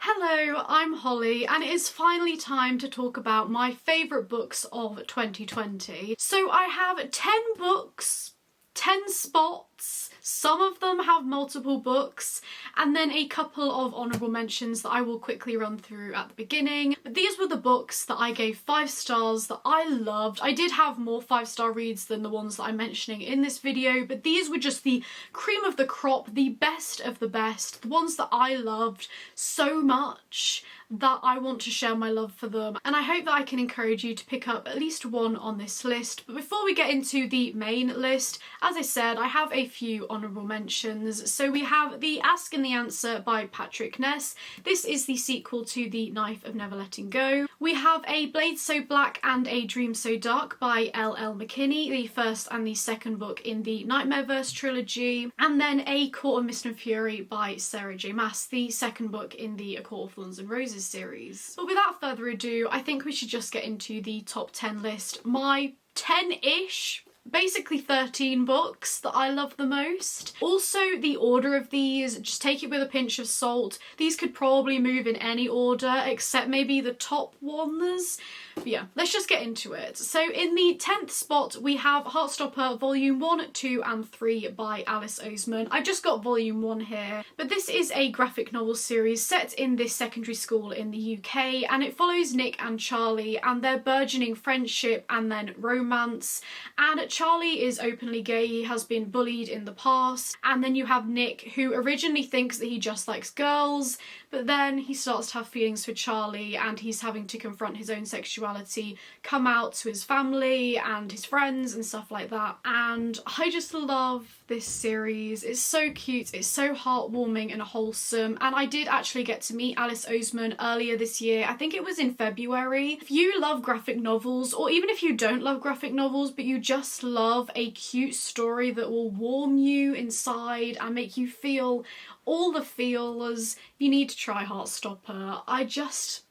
Hello, I'm Holly, and it is finally time to talk about my favourite books of 2020. So I have 10 books, 10 spots, some of them have multiple books, and then a couple of honourable mentions that I will quickly run through at the beginning. But these were the books that I gave 5 stars that I loved. I did have more 5-star reads than the ones that I'm mentioning in this video, but these were just the cream of the crop, the best of the best, the ones that I loved so much that I want to share my love for them, and I hope that I can encourage you to pick up at least one on this list. But before we get into the main list, as I said, I have a few honourable mentions. So we have The Ask and The Answer by Patrick Ness. This is the sequel to The Knife of Never Letting Go. We have A Blade So Black and A Dream So Dark by L.L. McKinney, the first and the second book in the Nightmareverse trilogy, and then A Court of Mist and Fury by Sarah J. Maas, the second book in the A Court of Thorns and Roses series. But without further ado, I think we should just get into the top 10 list. My 10-ish, basically 13 books that I love the most. Also, the order of these, just take it with a pinch of salt. These could probably move in any order except maybe the top ones. But yeah, let's just get into it. So in the 10th spot we have Heartstopper Volume 1, 2 and 3 by Alice Oseman. I've just got Volume 1 here, but this is a graphic novel series set in this secondary school in the UK, and it follows Nick and Charlie and their burgeoning friendship and then romance. And Charlie is openly gay, he has been bullied in the past, and then you have Nick, who originally thinks that he just likes girls, but then he starts to have feelings for Charlie and he's having to confront his own sexuality, come out to his family and his friends and stuff like that. And I just love this series. It's so cute, it's so heartwarming and wholesome, and I did actually get to meet Alice Oseman earlier this year. I think it was in February. If you love graphic novels, or even if you don't love graphic novels but you just love a cute story that will warm you inside and make you feel all the feels, you need to try Heartstopper. I just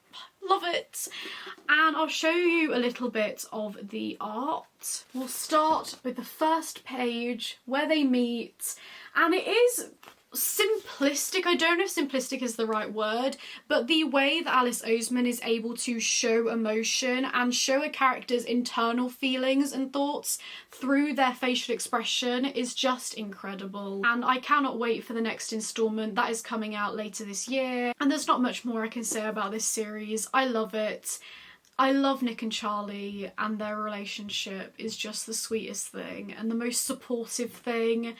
love it. And I'll show you a little bit of the art. We'll start with the first page where they meet, and it is simplistic. I don't know if simplistic is the right word, but the way that Alice Oseman is able to show emotion and show a character's internal feelings and thoughts through their facial expression is just incredible. And I cannot wait for the next instalment that is coming out later this year. And there's not much more I can say about this series. I love it. I love Nick and Charlie, and their relationship is just the sweetest thing and the most supportive thing.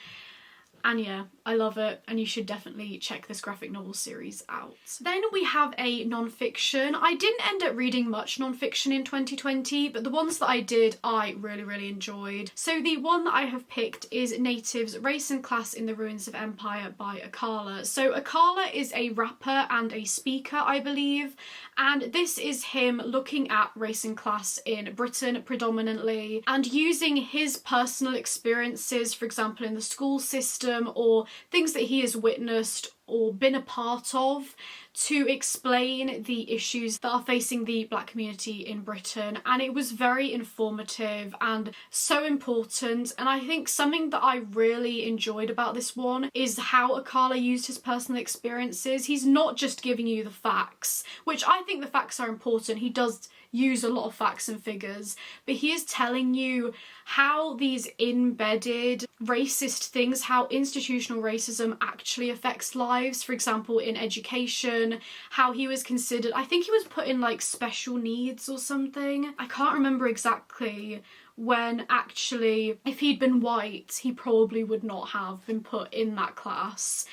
And yeah, I love it, and you should definitely check this graphic novel series out. Then we have a non-fiction. I didn't end up reading much non-fiction in 2020, but the ones that I did, I really enjoyed. So the one that I have picked is Natives, Race and Class in the Ruins of Empire by Akala. So Akala is a rapper and a speaker, I believe, and this is him looking at race and class in Britain predominantly and using his personal experiences, for example in the school system, or things that he has witnessed or been a part of, to explain the issues that are facing the black community in Britain. And it was very informative and so important. And I think something that I really enjoyed about this one is how Akala used his personal experiences. He's not just giving you the facts, which I think the facts are important. He does use a lot of facts and figures, but he is telling you how these embedded racist things, how institutional racism actually affects lives. For example, in education, how he was considered, I think he was put in like special needs or something. I can't remember exactly, when actually if he'd been white he probably would not have been put in that class.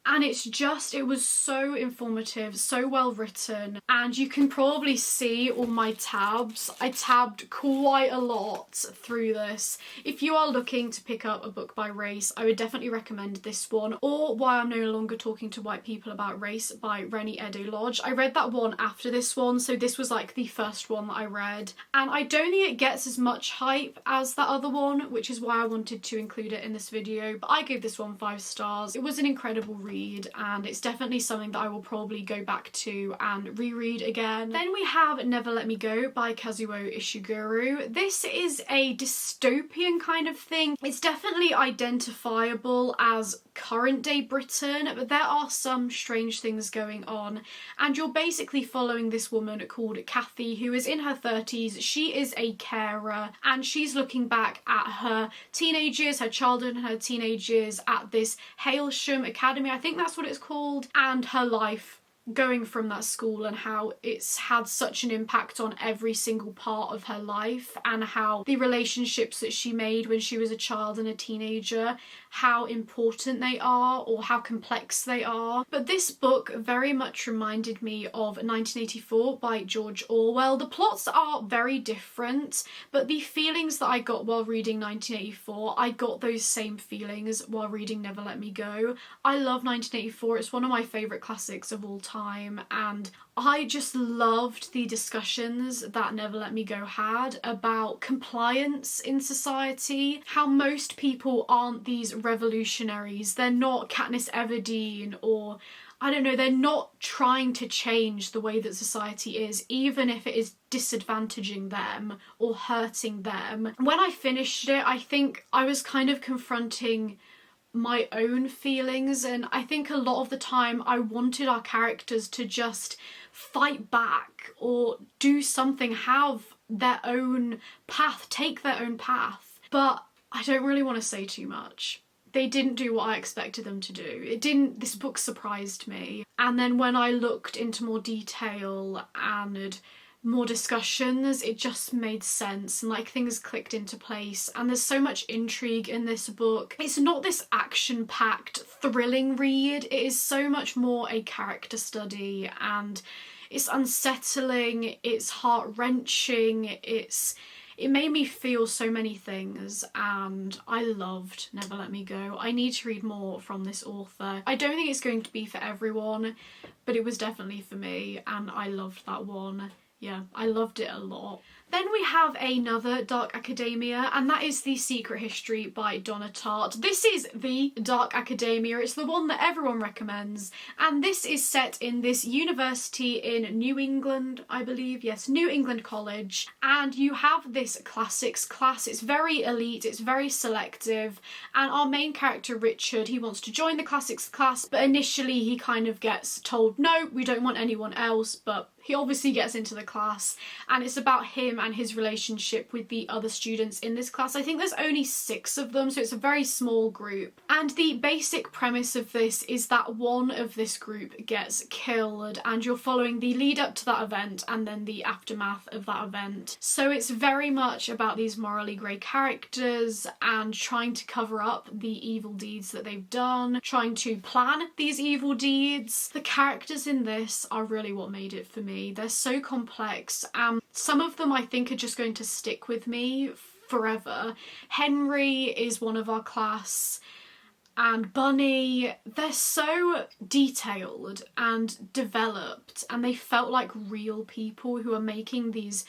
And it's just, it was so informative, so well written, and you can probably see all my tabs. I tabbed quite a lot through this. If you are looking to pick up a book by race, I would definitely recommend this one, or Why I'm No Longer Talking to White People About Race by Rennie Edo Lodge. I read that one after this one, so this was like the first one that I read, and I don't think it gets as much hype as that other one, which is why I wanted to include it in this video, but I gave this one 5 stars. It was an incredible read, and it's definitely something that I will probably go back to and reread again. Then we have Never Let Me Go by Kazuo Ishiguro. This is a dystopian kind of thing. It's definitely identifiable as current day Britain, but there are some strange things going on. And you're basically following this woman called Kathy, who is in her 30s. She is a carer, and she's looking back at her teenage years, her childhood and her teenage years at this Hailsham Academy, I think that's what it's called, and her life going from that school and how it's had such an impact on every single part of her life, and how the relationships that she made when she was a child and a teenager, how important they are or how complex they are. But this book very much reminded me of 1984 by George Orwell. The plots are very different, but the feelings that I got while reading 1984, I got those same feelings while reading Never Let Me Go. I love 1984, it's one of my favourite classics of all time, and I just loved the discussions that Never Let Me Go had about compliance in society, how most people aren't these revolutionaries, they're not Katniss Everdeen, or I don't know, they're not trying to change the way that society is, even if it is disadvantaging them or hurting them. When I finished it, I think I was kind of confronting my own feelings, and I think a lot of the time I wanted our characters to just fight back or do something, have their own path, take their own path. But I don't really want to say too much. They didn't do what I expected them to do. This book surprised me. And then when I looked into more detail and more discussions, it just made sense, and like things clicked into place, and there's so much intrigue in this book. It's not this action-packed thrilling read, it is so much more a character study, and it's unsettling, it's heart-wrenching, it made me feel so many things, and I loved Never Let Me Go. I need to read more from this author. I don't think it's going to be for everyone, but it was definitely for me, and I loved that one. Yeah, I loved it a lot. Then we have another dark academia, and that is The Secret History by Donna Tartt. This is the dark academia, it's the one that everyone recommends, and this is set in this university in New England, I believe, yes, New England College, and you have this classics class. It's very elite, it's very selective, and our main character Richard, he wants to join the classics class, but initially he kind of gets told, no, we don't want anyone else, but he obviously gets into the class, and it's about him and his relationship with the other students in this class. I think there's only 6 of them, so it's a very small group. And the basic premise of this is that one of this group gets killed, and you're following the lead up to that event and then the aftermath of that event. So it's very much about these morally grey characters and trying to cover up the evil deeds that they've done, trying to plan these evil deeds. The characters in this are really what made it for me. They're so complex. Some of them I think are just going to stick with me forever. Henry is one of our class, and Bunny, they're so detailed and developed, and they felt like real people who are making these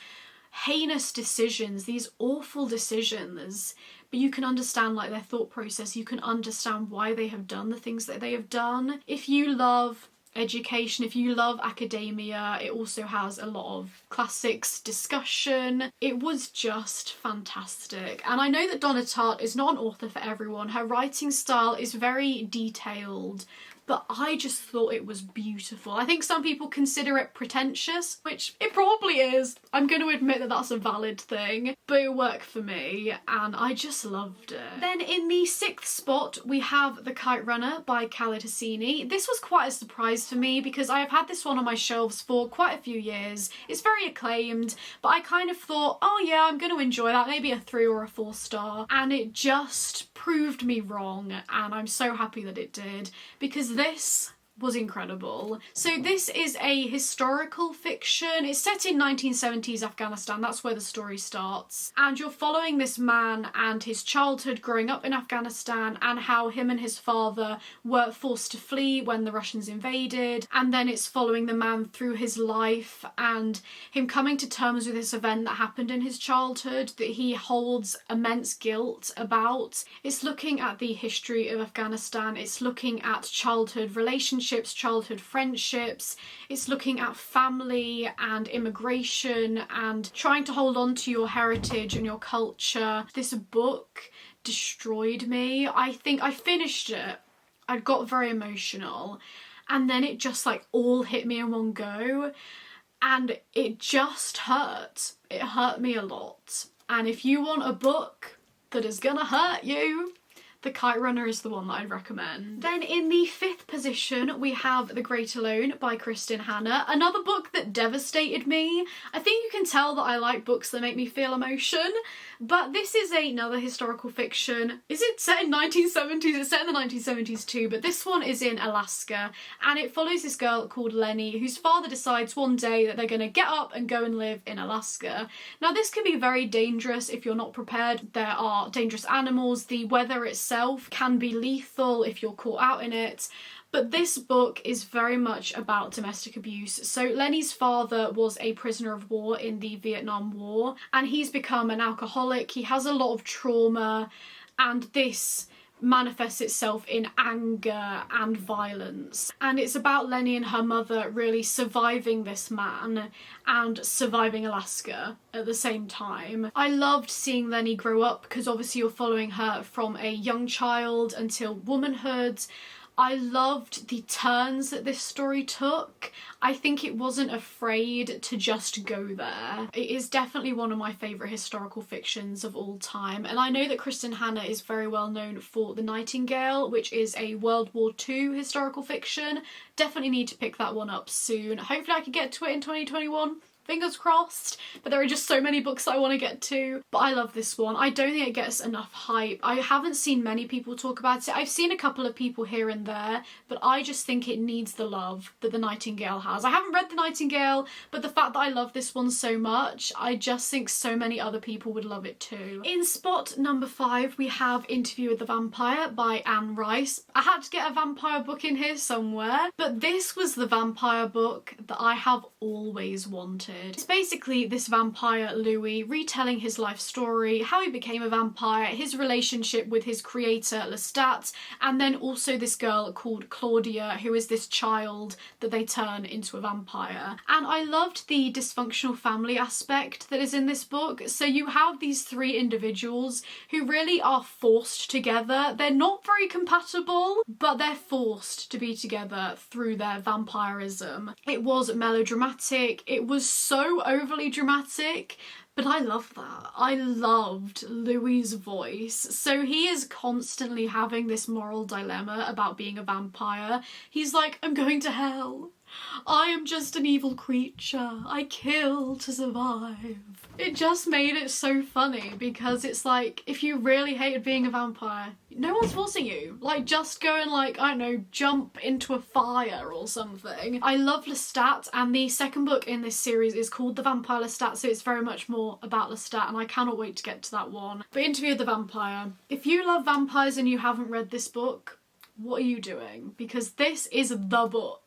heinous decisions, these awful decisions, but you can understand like their thought process, you can understand why they have done the things that they have done. If you love education, if you love academia, it also has a lot of classics discussion. It was just fantastic, and I know that Donna Tartt is not an author for everyone. Her writing style is very detailed, but I just thought it was beautiful. I think some people consider it pretentious, which it probably is. I'm going to admit that that's a valid thing, but it worked for me and I just loved it. Then in the 6th spot, we have The Kite Runner by Khaled Hosseini. This was quite a surprise for me because I have had this one on my shelves for quite a few years. It's very acclaimed, but I kind of thought, oh yeah, I'm going to enjoy that, maybe a 3 or a 4 star, and it just proved me wrong, and I'm so happy that it did, because this was incredible. So this is a historical fiction. It's set in 1970s Afghanistan, that's where the story starts, and you're following this man and his childhood growing up in Afghanistan and how him and his father were forced to flee when the Russians invaded, and then it's following the man through his life and him coming to terms with this event that happened in his childhood that he holds immense guilt about. It's looking at the history of Afghanistan, it's looking at childhood relationships, childhood friendships, it's looking at family and immigration and trying to hold on to your heritage and your culture. This book destroyed me. I think I finished it. I got very emotional, and then it just like all hit me in one go, and it just hurt. It hurt me a lot. And if you want a book that is gonna hurt you, The Kite Runner is the one that I'd recommend. Then in the 5th position, we have The Great Alone by Kristin Hannah, another book that devastated me. I think you can tell that I like books that make me feel emotion, but this is another historical fiction. Is it set in 1970s? It's set in the 1970s too, but this one is in Alaska, and it follows this girl called Lenny, whose father decides one day that they're gonna get up and go and live in Alaska. Now this can be very dangerous if you're not prepared. There are dangerous animals, the weather itself can be lethal if you're caught out in it. But this book is very much about domestic abuse. So Lenny's father was a prisoner of war in the Vietnam War, and he's become an alcoholic. He has a lot of trauma, and this manifests itself in anger and violence. And it's about Lenny and her mother really surviving this man and surviving Alaska at the same time. I loved seeing Lenny grow up because obviously you're following her from a young child until womanhood. I loved the turns that this story took. I think it wasn't afraid to just go there. It is definitely one of my favourite historical fictions of all time, and I know that Kristin Hannah is very well known for The Nightingale, which is a World War II historical fiction. Definitely need to pick that one up soon. Hopefully I can get to it in 2021. Fingers crossed, but there are just so many books I want to get to. But I love this one. I don't think it gets enough hype. I haven't seen many people talk about it. I've seen a couple of people here and there, but I just think it needs the love that The Nightingale has. I haven't read The Nightingale, but the fact that I love this one so much, I just think so many other people would love it too. In spot number 5, we have Interview with the Vampire by Anne Rice. I had to get a vampire book in here somewhere, but this was the vampire book that I have always wanted. It's basically this vampire, Louis, retelling his life story, how he became a vampire, his relationship with his creator, Lestat, and then also this girl called Claudia, who is this child that they turn into a vampire. And I loved the dysfunctional family aspect that is in this book. So you have these 3 individuals who really are forced together. They're not very compatible, but they're forced to be together through their vampirism. It was melodramatic. It was so overly dramatic, but I love that. I loved Louis' voice. So he is constantly having this moral dilemma about being a vampire. He's like, I'm going to hell. I am just an evil creature. I kill to survive. It just made it so funny because it's like, if you really hated being a vampire, no one's forcing you. Like, just go and like, I don't know, jump into a fire or something. I love Lestat, and the second book in this series is called The Vampire Lestat, so it's very much more about Lestat, and I cannot wait to get to that one. But Interview with the Vampire. If you love vampires and you haven't read this book, what are you doing? Because this is the book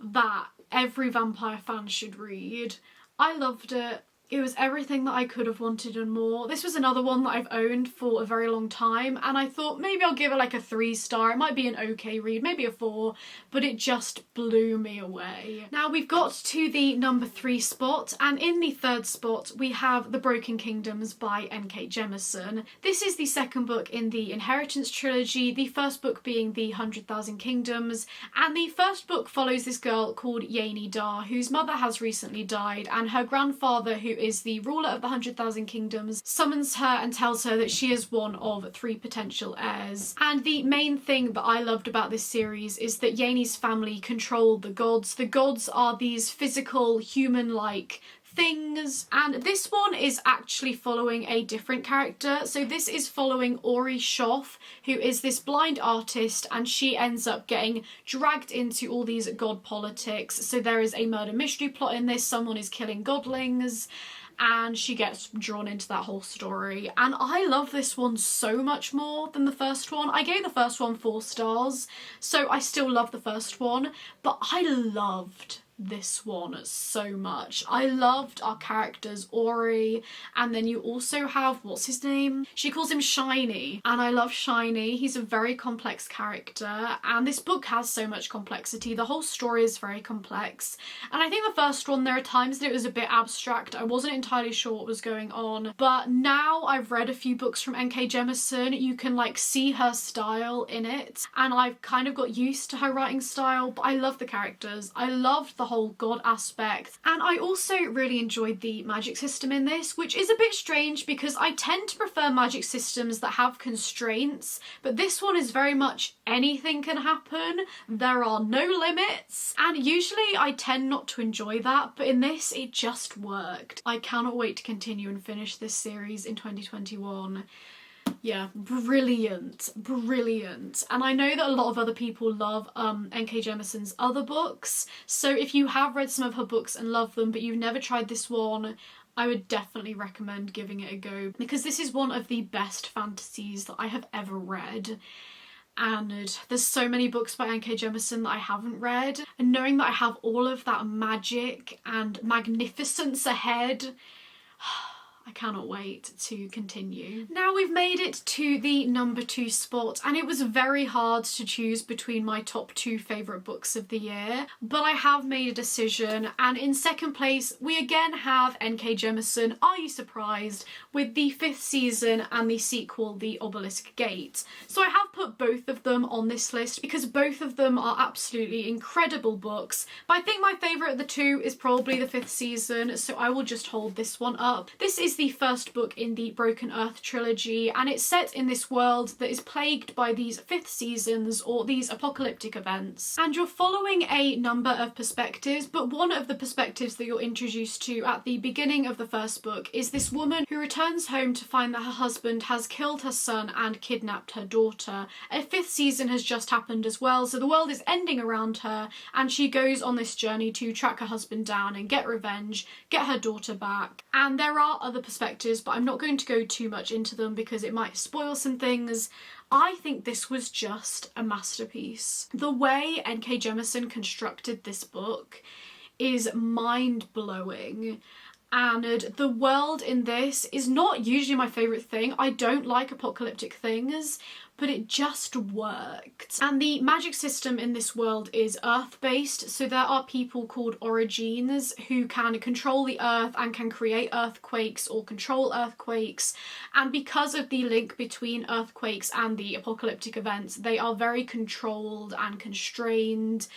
that every vampire fan should read. I loved it. It was everything that I could have wanted and more. This was another one that I've owned for a very long time, and I thought maybe I'll give it like a 3-star. It might be an okay read, maybe a 4, but it just blew me away. Now we've got to the number 3 spot, and in the 3rd spot we have The Broken Kingdoms by N.K. Jemisin. This is the second book in the Inheritance trilogy, the first book being The 100,000 Kingdoms, and the first book follows this girl called Yaini Dar, whose mother has recently died, and her grandfather, who is the ruler of the 100,000 Kingdoms, summons her and tells her that she is one of 3 potential heirs. And the main thing that I loved about this series is that Yaini's family control the gods. The gods are these physical, human-like things, and this one is actually following a different character. So this is following Ori Shoff, who is this blind artist, and she ends up getting dragged into all these god politics. So there is a murder mystery plot in this, someone is killing godlings, and she gets drawn into that whole story. And I love this one so much more than the first one. I gave the first one 4 stars, so I still love the first one, but I loved this one so much. I loved our characters, Ori, and then you also have, what's his name? She calls him Shiny, and I love Shiny. He's a very complex character, and this book has so much complexity. The whole story is very complex, and I think the first one, there are times that it was a bit abstract. I wasn't entirely sure what was going on, but now I've read a few books from N.K. Jemisin, you can like see her style in it, and I've kind of got used to her writing style, but I love the characters. I loved the whole god aspect, and I also really enjoyed the magic system in this, which is a bit strange because I tend to prefer magic systems that have constraints, but this one is very much anything can happen. There are no limits, and usually I tend not to enjoy that, but in this it just worked. I cannot wait to continue and finish this series in 2021. Yeah, brilliant, brilliant. And I know that a lot of other people love N.K. Jemisin's other books, so if you have read some of her books and love them but you've never tried this one, I would definitely recommend giving it a go, because this is one of the best fantasies that I have ever read. And there's so many books by N.K. Jemisin that I haven't read, and knowing that I have all of that magic and magnificence ahead, I cannot wait to continue. Now we've made it to the number 2 spot, and it was very hard to choose between my top 2 favourite books of the year, but I have made a decision, and in second place we again have N.K. Jemisin, Are You Surprised?, with the 5th season and the sequel, The Obelisk Gate. So I have put both of them on this list because both of them are absolutely incredible books, but I think my favourite of the two is probably the 5th season, so I will just hold this one up. This is the first book in the Broken Earth trilogy, and it's set in this world that is plagued by these 5th seasons, or these apocalyptic events. And you're following a number of perspectives, but one of the perspectives that you're introduced to at the beginning of the first book is this woman who returns home to find that her husband has killed her son and kidnapped her daughter. A 5th season has just happened as well, so the world is ending around her, and she goes on this journey to track her husband down and get revenge, get her daughter back. And there are other perspectives, but I'm not going to go too much into them because it might spoil some things. I think this was just a masterpiece. The way N.K. Jemisin constructed this book is mind-blowing, and the world in this is not usually my favourite thing. I don't like apocalyptic things, but it just worked. And the magic system in this world is earth-based, so there are people called origines who can control the earth and can create earthquakes or control earthquakes, and because of the link between earthquakes and the apocalyptic events, they are very controlled and constrained.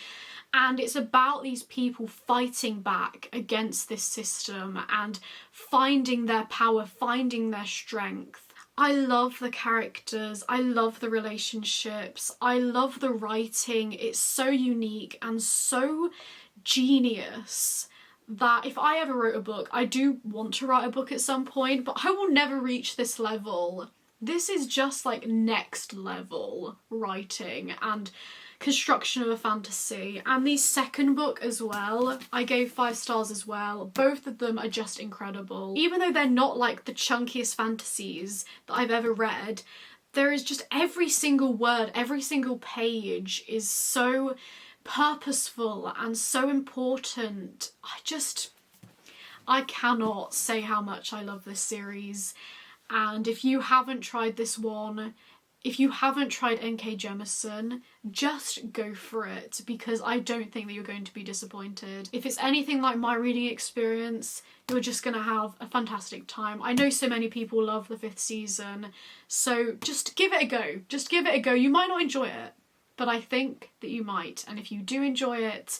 And it's about these people fighting back against this system and finding their power, finding their strength. I love the characters, I love the relationships, I love the writing. It's so unique and so genius that if I ever wrote a book, I do want to write a book at some point, but I will never reach this level. This is just like next level writing and construction of a fantasy. And the second book as well, I gave 5 stars as well. Both of them are just incredible. Even though they're not like the chunkiest fantasies that I've ever read, there is just every single word, every single page is so purposeful and so important. I cannot say how much I love this series. And if you haven't tried this one, if you haven't tried N.K. Jemisin, just go for it, because I don't think that you're going to be disappointed. If it's anything like my reading experience, you're just going to have a fantastic time. I know so many people love the 5th season, so just give it a go. Just give it a go. You might not enjoy it, but I think that you might. And if you do enjoy it,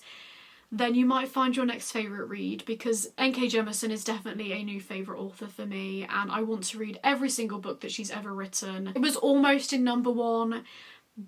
then you might find your next favourite read, because N.K. Jemisin is definitely a new favourite author for me, and I want to read every single book that she's ever written. It was almost in number 1,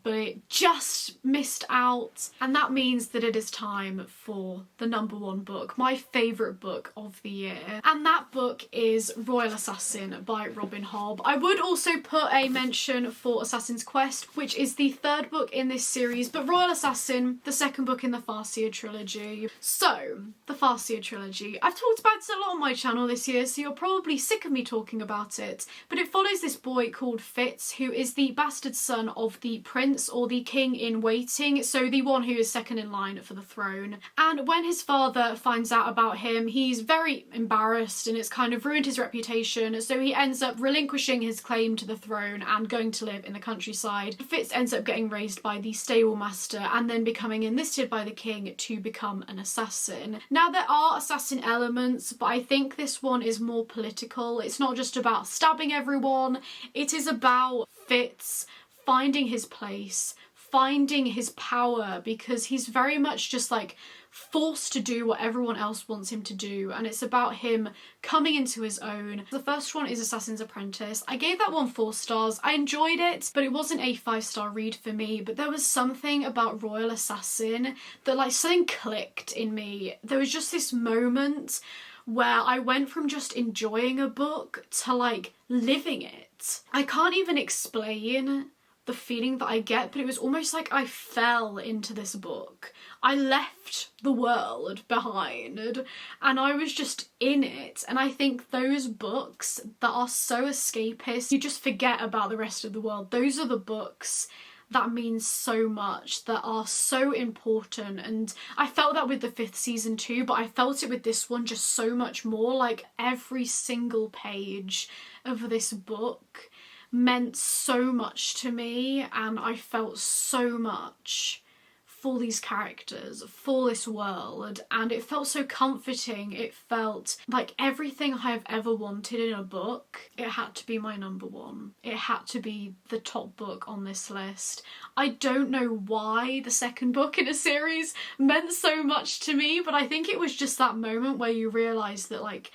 but it just missed out, and that means that it is time for the number 1 book, my favourite book of the year, and that book is Royal Assassin by Robin Hobb. I would also put a mention for Assassin's Quest, which is the 3rd book in this series, but Royal Assassin, the 2nd book in the Farseer trilogy. So, the Farseer trilogy. I've talked about it a lot on my channel this year, so you're probably sick of me talking about it, but it follows this boy called Fitz, who is the bastard son of the prince or the king in waiting, so the one who is second in line for the throne. And when his father finds out about him, he's very embarrassed and it's kind of ruined his reputation, so he ends up relinquishing his claim to the throne and going to live in the countryside. Fitz ends up getting raised by the stable master and then becoming enlisted by the king to become an assassin. Now there are assassin elements, but I think this one is more political. It's not just about stabbing everyone, it is about Fitz finding his place, finding his power, because he's very much just like forced to do what everyone else wants him to do, and it's about him coming into his own. The first one is Assassin's Apprentice. I gave that one 4 stars. I enjoyed it, but it wasn't a 5-star read for me. But there was something about Royal Assassin that like something clicked in me. There was just this moment where I went from just enjoying a book to like living it. I can't even explain the feeling that I get, but it was almost like I fell into this book. I left the world behind and I was just in it. And I think those books that are so escapist, you just forget about the rest of the world. Those are the books that mean so much, that are so important. And I felt that with the 5th season too, but I felt it with this one just so much more. Like every single page of this book meant so much to me, and I felt so much for these characters, for this world, and it felt so comforting. It felt like everything I have ever wanted in a book. It had to be my number one. It had to be the top book on this list. I don't know why the second book in a series meant so much to me, but I think it was just that moment where you realise that like,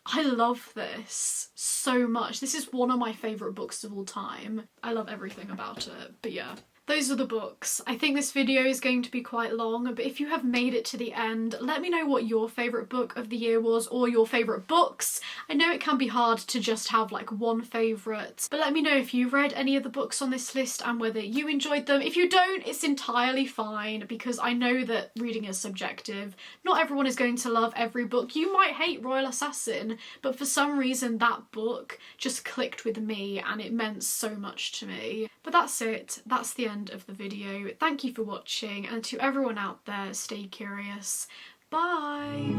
I love this so much. This is one of my favourite books of all time. I love everything about it, but yeah. Those are the books. I think this video is going to be quite long, but if you have made it to the end, let me know what your favourite book of the year was, or your favourite books. I know it can be hard to just have like one favourite, but let me know if you've read any of the books on this list and whether you enjoyed them. If you don't, it's entirely fine, because I know that reading is subjective. Not everyone is going to love every book. You might hate Royal Assassin, but for some reason that book just clicked with me and it meant so much to me. But that's it. That's the end of the video. Thank you for watching, and to everyone out there, stay curious. Bye!